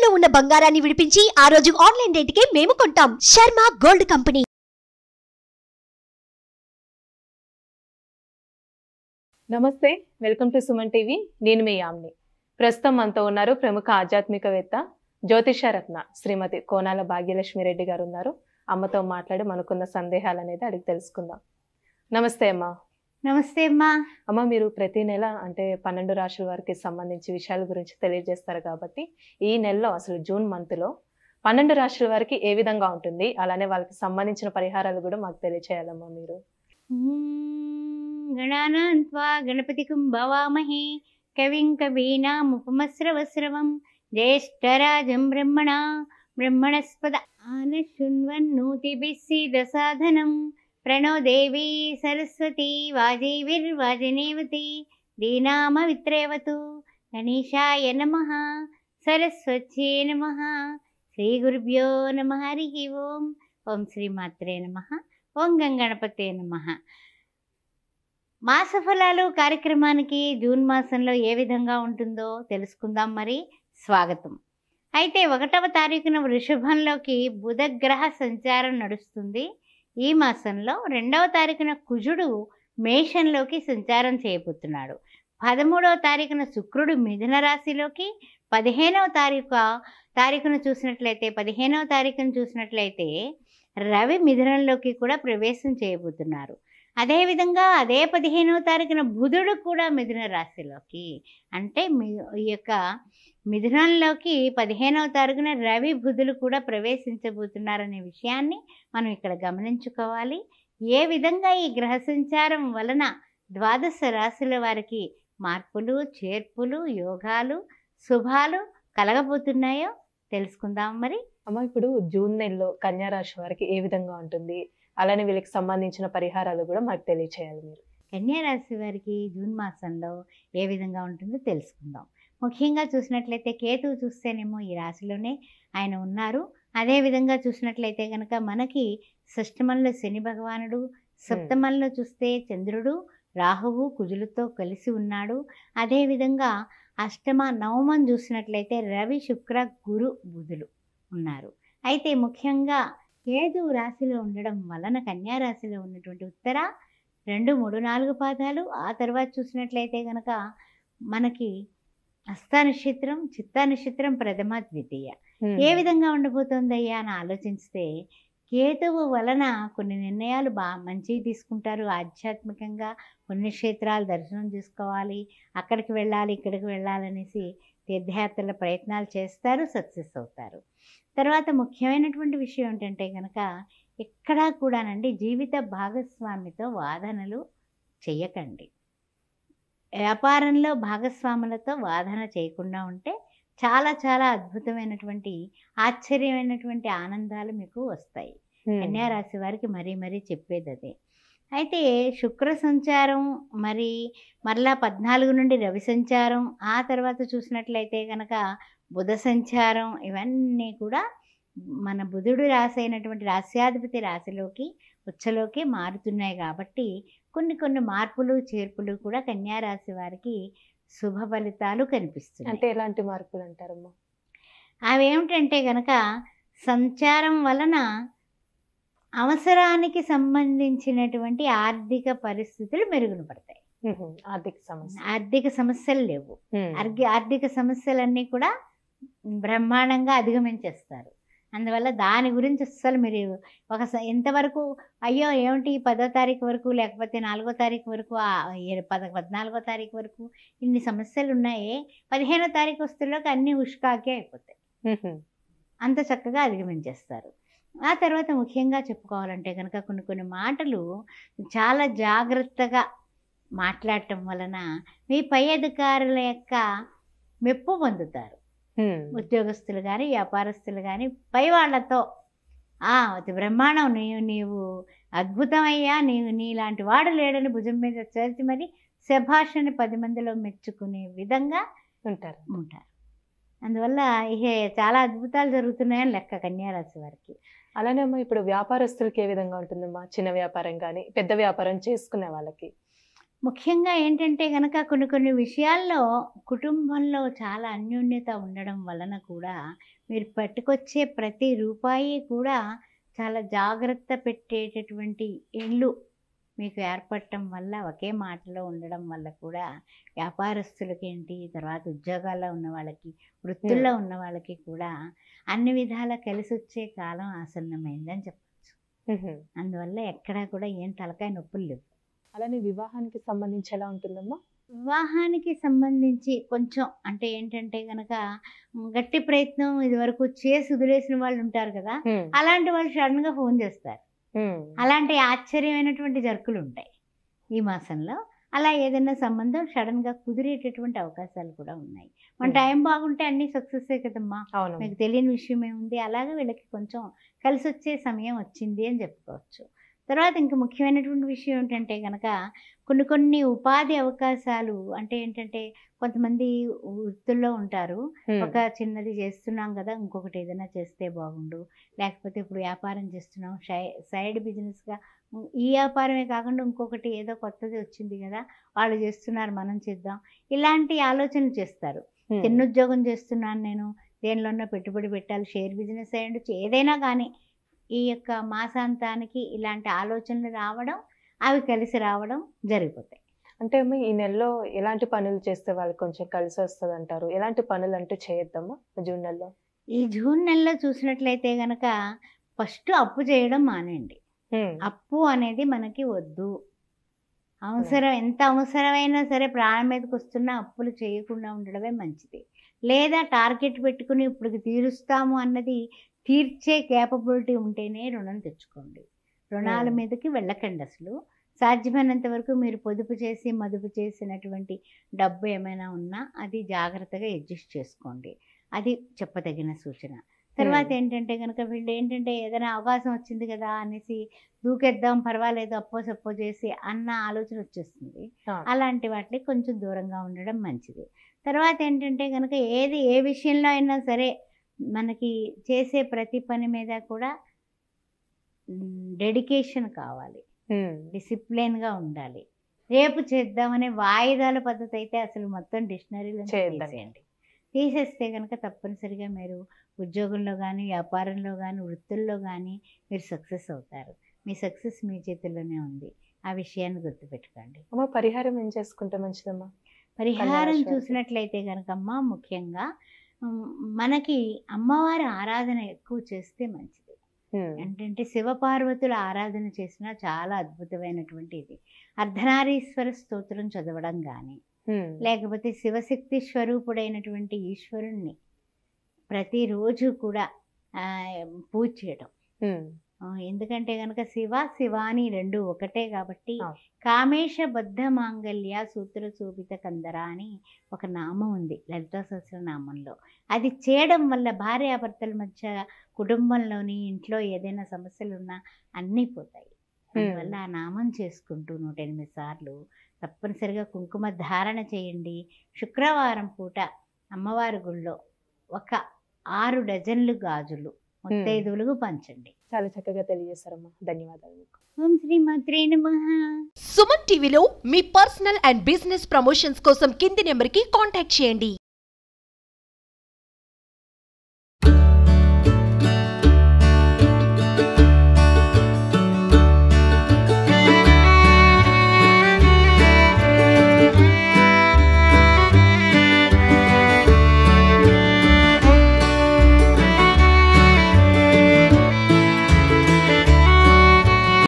తాకట్టులో ఉన్న బంగారాన్ని విడిపించి ఆ రోజు ఆన్లైన్ రేటుకే మేము కొంటాం. Sharma gold company. నమస్తే, వెల్కమ్ టు సుమన్ టీవీ. నేను మీ యామ్ని. ప్రస్తుతం మనతో ఉన్నారు ప్రముఖ ఆధ్యాత్మికవేత్త జ్యోతిషరత్న శ్రీమతి కోనాల భాగ్యలక్ష్మి రెడ్డి గారు ఉన్నారు. అమ్మతో మాట్లాడి మనకున్న సందేహాలు అనేది అడిగి తెలుసుకుందాం. నమస్తే అమ్మా. నమస్తే అమ్మా. అమ్మ, మీరు ప్రతి నెల అంటే 12 రాశుల వారికి సంబంధించి విషయాల గురించి తెలియజేస్తారు కాబట్టి ఈ నెలలో అసలు జూన్ మంత్లో 12 రాశుల వారికి ఏ విధంగా ఉంటుంది, అలానే వాళ్ళకి సంబంధించిన పరిహారాలు కూడా మాకు తెలియచేయాలమ్మా మీరు. గణానాం త్వా గణపతికం భవామహే కవిం కవీనాముపమస్రవస్రవం జ్యేష్ఠరాజం బ్రహ్మణస్పద ఆనశృణ్వన్నోతిభిः सीदसाधनं प्रणो देवी सरस्वती वाजैर्वाजनेवती दीनामवित्रेवतु गणेशाय नमः सरस्वत्यै नमः श्रीगुरुभ्यो नमः हरिः ओं ओं श्रीमात्रे नमः ఓం గణపతే నమః. మాసఫలాలు కార్యక్రమానికి జూన్ మాసంలో ఏ విధంగా ఉంటుందో తెలుసుకుందాం. మరి స్వాగతం. అయితే 1వ తారీఖున వృషభంలోకి బుధగ్రహ సంచారం నడుస్తుంది. ఈ మాసంలో 2వ తారీఖున కుజుడు మేషంలోకి సంచారం చేయబోతున్నాడు. 13వ తారీఖున శుక్రుడు మిథున రాశిలోకి, 15వ తారీఖున చూసినట్లయితే రవి మిథునంలోకి కూడా ప్రవేశం చేయబోతున్నారు. అదేవిధంగా అదే 15వ తారీఖున బుధుడు కూడా మిథున రాశిలోకి, అంటే ఈ యొక్క మిథునంలోకి 15వ తారీఖున రవి బుధులు కూడా ప్రవేశించబోతున్నారనే విషయాన్ని మనం ఇక్కడ గమనించుకోవాలి. ఏ విధంగా ఈ గ్రహ సంచారం వలన 12 రాశుల వారికి మార్పులు, చేర్పులు, యోగాలు, శుభాలు కలగబోతున్నాయో తెలుసుకుందాం. మరి అమ్మ, ఇప్పుడు జూన్ నెలలో కన్యా రాశి వారికి ఏ విధంగా ఉంటుంది, అలానే వీళ్ళకి సంబంధించిన పరిహారాలు కూడా మాకు తెలియచేయాలి మీరు. కన్యా రాశి వారికి జూన్ మాసంలో ఏ విధంగా ఉంటుందో తెలుసుకుందాం. ముఖ్యంగా చూసినట్లయితే కేతువు చూస్తేనేమో ఈ రాశిలోనే ఆయన ఉన్నారు. అదేవిధంగా చూసినట్లయితే కనుక మనకి షష్టమంలో శని భగవానుడు, సప్తమంలో చూస్తే చంద్రుడు, రాహువు, కుజులతో కలిసి ఉన్నాడు. అదేవిధంగా అష్టమ నవమం చూసినట్లయితే రవి, శుక్ర, గురు, బుధులు ఉన్నారు. అయితే ముఖ్యంగా కేతువు రాశిలో ఉండడం వలన కన్యా రాశిలో ఉన్నటువంటి ఉత్తర 2, 3, 4 పాదాలు, ఆ తర్వాత చూసినట్లయితే కనుక మనకి హస్త నక్షత్రం, చిత్తా నక్షత్రం, ప్రథమ, ద్వితీయ ఏ విధంగా ఉండబోతోందయ్యా అని ఆలోచిస్తే కేతువు వలన కొన్ని నిర్ణయాలు మంచివి తీసుకుంటారు. ఆధ్యాత్మికంగా పుణ్యక్షేత్రాలు దర్శనం చేసుకోవాలి, అక్కడికి వెళ్ళాలి, ఇక్కడికి వెళ్ళాలనేసి తీర్థయాత్రల ప్రయత్నాలు చేస్తారు, సక్సెస్ అవుతారు. తర్వాత ముఖ్యమైనటువంటి విషయం ఏంటంటే కనుక ఎక్కడా కూడానండి జీవిత భాగస్వామితో వాదనలు చెయ్యకండి. వ్యాపారంలో భాగస్వాములతో వాదన చేయకుండా ఉంటే చాలా చాలా అద్భుతమైనటువంటి, ఆశ్చర్యమైనటువంటి ఆనందాలు మీకు వస్తాయి. కన్యా రాశి వారికి మరీ చెప్పేది అదే. అయితే శుక్ర సంచారం, మరలా 14 నుండి రవి సంచారం, ఆ తర్వాత చూసినట్లయితే కనుక బుధ సంచారం, ఇవన్నీ కూడా మన బుధుడు రాశి అయినటువంటి రాశ్యాధిపతి రాశిలోకి ఉచ్చలోకి మారుతున్నాయి. కాబట్టి కొన్ని మార్పులు, చేర్పులు కూడా కన్యా రాశి వారికి శుభ ఫలితాలు కనిపిస్తున్నాయి. అంటే ఎలాంటి మార్పులు అంటారమ్మా? అవేమిటంటే కనుక సంచారం వలన అవసరానికి సంబంధించినటువంటి ఆర్థిక పరిస్థితులు మెరుగున పడతాయి. ఆర్థిక సమస్యలు లేవు. ఆర్థిక సమస్యలన్నీ కూడా బ్రహ్మాండంగా అధిగమించేస్తారు. అందువల్ల దాని గురించి అస్సలు మీరు ఎంతవరకు అయ్యో ఏమిటి 10వ తారీఖు వరకు, లేకపోతే 4వ తారీఖు వరకు, 14వ తారీఖు వరకు ఇన్ని సమస్యలు ఉన్నాయి, 15వ తారీఖు వస్తులోకి అన్ని ఉష్కాకే అయిపోతాయి. అంత చక్కగా అధిగమించేస్తారు. ఆ తర్వాత ముఖ్యంగా చెప్పుకోవాలంటే కనుక కొన్ని మాటలు చాలా జాగ్రత్తగా మాట్లాడటం వలన మీ పై అధికారుల యొక్క మెప్పు పొందుతారు. ఉద్యోగస్తులు కానీ, వ్యాపారస్తులు కానీ పై వాళ్ళతో బ్రహ్మాండం, నీవు అద్భుతమయ్యా, నీలాంటి వాడు లేడని భుజం మీద చేర్చి మరి శభాషని 10 మందిలో మెచ్చుకునే విధంగా ఉంటారు. అందువల్ల చాలా అద్భుతాలు జరుగుతున్నాయని లెక్క కన్యా రాశి వారికి. అలానే అమ్మా, ఇప్పుడు వ్యాపారస్తులకి ఏ విధంగా ఉంటుందమ్మా? చిన్న వ్యాపారం కానీ పెద్ద వ్యాపారం చేసుకునే వాళ్ళకి ముఖ్యంగా ఏంటంటే గనక కొన్ని కొన్ని విషయాల్లో కుటుంబంలో చాలా అన్యోన్యత ఉండడం వలన కూడా మీరు పట్టుకొచ్చే ప్రతి రూపాయి కూడా చాలా జాగ్రత్త పెట్టేటటువంటి ఇల్లు మీకు ఏర్పడటం వల్ల, ఒకే మాటలో ఉండడం వల్ల కూడా వ్యాపారస్తులకి ఏంటి, తర్వాత ఉద్యోగాల్లో ఉన్న వాళ్ళకి, వృత్తుల్లో ఉన్న వాళ్ళకి కూడా అన్ని విధాలా కలిసి వచ్చే కాలం ఆసన్నమైందని చెప్పచ్చు. అందువల్ల ఎక్కడా కూడా ఏం తలకాయ నొప్పులు లేవు. అలానే వివాహానికి సంబంధించి ఎలా ఉంటుందమ్మా? వివాహానికి సంబంధించి కొంచెం అంటే ఏంటంటే గనక గట్టి ప్రయత్నం ఇదివరకు చేసి వదిలేసిన వాళ్ళు ఉంటారు కదా, అలాంటి వాళ్ళు సడన్గా ఫోన్ చేస్తారు. అలాంటి ఆశ్చర్యమైనటువంటి జరుకులు ఉంటాయి ఈ మాసంలో. అలా ఏదైనా సంబంధం సడన్గా కుదిరేటటువంటి అవకాశాలు కూడా ఉన్నాయి. మన టైం బాగుంటే అన్నీ సక్సెస్సే కదమ్మా, మీకు తెలియని విషయం ఏముంది. అలాగే వీళ్ళకి కొంచెం కలిసి వచ్చే సమయం వచ్చింది అని చెప్పుకోవచ్చు. తర్వాత ఇంకా ముఖ్యమైనటువంటి విషయం ఏంటంటే కనుక కొన్ని కొన్ని ఉపాధి అవకాశాలు, అంటే ఏంటంటే కొంతమంది వృత్తుల్లో ఉంటారు, ఒక చిన్నది చేస్తున్నాం కదా ఇంకొకటి ఏదైనా చేస్తే బాగుండు, లేకపోతే ఇప్పుడు వ్యాపారం చేస్తున్నాం సైడ్ బిజినెస్గా ఈ వ్యాపారమే కాకుండా ఇంకొకటి ఏదో కొత్తది వచ్చింది కదా వాళ్ళు చేస్తున్నారు మనం చేద్దాం, ఇలాంటి ఆలోచనలు చేస్తారు. చిన్న ఉద్యోగం చేస్తున్నాను నేను, దేనిలోనో పెట్టుబడి పెట్టాలి, షేర్ బిజినెస్ అయ్యండి, ఏదైనా కానీ ఈ యొక్క మాసాంతానికి ఇలాంటి ఆలోచనలు రావడం, అవి కలిసి రావడం జరిగిపోతాయి. అంటే ఈ నెలలో ఎలాంటి పనులు చేస్తే వాళ్ళకి కొంచెం కలిసి వస్తుంది అంటారు? ఎలాంటి పనులు అంటే చేయొద్దమ్మా జూన్ నెలలో? ఈ జూన్ నెలలో చూసినట్లయితే గనక ఫస్ట్ అప్పు చేయడం మానేయండి. అప్పు అనేది మనకి వద్దు. అవసరం ఎంత అవసరమైనా సరే ప్రాణం మీదకి వస్తున్నా అప్పులు చేయకుండా ఉండడమే మంచిది. లేదా టార్గెట్ పెట్టుకుని ఇప్పుడు తీరుస్తాము అన్నది తీర్చే కేపబిలిటీ ఉంటేనే రుణం తెచ్చుకోండి. రుణాల మీదకి వెళ్ళకండి. అసలు సాధ్యమైనంత వరకు మీరు పొదుపు చేసి మదుపు చేసినటువంటి డబ్బు ఏమైనా ఉన్నా అది జాగ్రత్తగా అడ్జస్ట్ చేసుకోండి. అది చెప్పదగిన సూచన. తర్వాత ఏంటంటే కనుక వీళ్ళు ఏంటంటే ఏదైనా అవకాశం వచ్చింది కదా అనేసి దూకేద్దాం, పర్వాలేదు, అప్పో సప్పో చేసి అన్న ఆలోచన వచ్చేస్తుంది. అలాంటి వాటికి కొంచెం దూరంగా ఉండడం మంచిది. తర్వాత ఏంటంటే కనుక ఏ విషయంలో అయినా సరే మనకి చేసే ప్రతి పని మీద కూడా డెడికేషన్ కావాలి, డిసిప్లిన్గా ఉండాలి. రేపు చేద్దామనే వాయిదాల పద్ధతి అయితే అసలు మొత్తం డిక్షనరీలో తీసేయండి. తీసేస్తే కనుక తప్పనిసరిగా మీరు ఉద్యోగంలో కానీ, వ్యాపారంలో కానీ, వృత్తుల్లో కానీ మీరు సక్సెస్ అవుతారు. మీ సక్సెస్ మీ చేతుల్లోనే ఉంది. ఆ విషయాన్ని గుర్తుపెట్టుకోండి. అమ్మ, పరిహారం ఏం చేసుకుంటే మంచిదమ్మా? పరిహారం చూసినట్లయితే కనుకమ్మ ముఖ్యంగా మనకి అమ్మవారి ఆరాధన ఎక్కువ చేస్తే మంచిది. ఏంటంటే శివపార్వతుల ఆరాధన చేసినా చాలా అద్భుతమైనటువంటి ఇది. అర్ధనారీశ్వర స్తోత్రం చదవడం కానీ, లేకపోతే శివశక్తి స్వరూపుడైనటువంటి ఈశ్వరుణ్ణి ప్రతిరోజు కూడా పూజ చేయడం. ఎందుకంటే కనుక శివ శివాని రెండు ఒకటే కాబట్టి కామేశ బద్ధ మాంగళ్య సూత్ర శోభిత కందర అని ఒక నామం ఉంది లలితా సహస్రనామంలో. అది చేయడం వల్ల భార్యాభర్తల మధ్య, కుటుంబంలోని ఇంట్లో ఏదైనా సమస్యలు ఉన్నా అన్నీ పోతాయి. అందువల్ల ఆ నామం చేసుకుంటూ 108 సార్లు తప్పనిసరిగా కుంకుమ ధారణ చేయండి. శుక్రవారం పూట అమ్మవారి గుళ్ళో ఒక 6 డజన్లు గాజులు ముత్తైదువులకు పంచండి. చాలా చక్కగా తెలియజేశారమ్మా, ధన్యవాదాలు. ఓం శ్రీ మాత్రే నమః. సుమన్ టీవీలో మీ పర్సనల్ అండ్ బిజినెస్ ప్రమోషన్స్ కోసం కింది నెంబర్కి కాంటాక్ట్ చేయండి.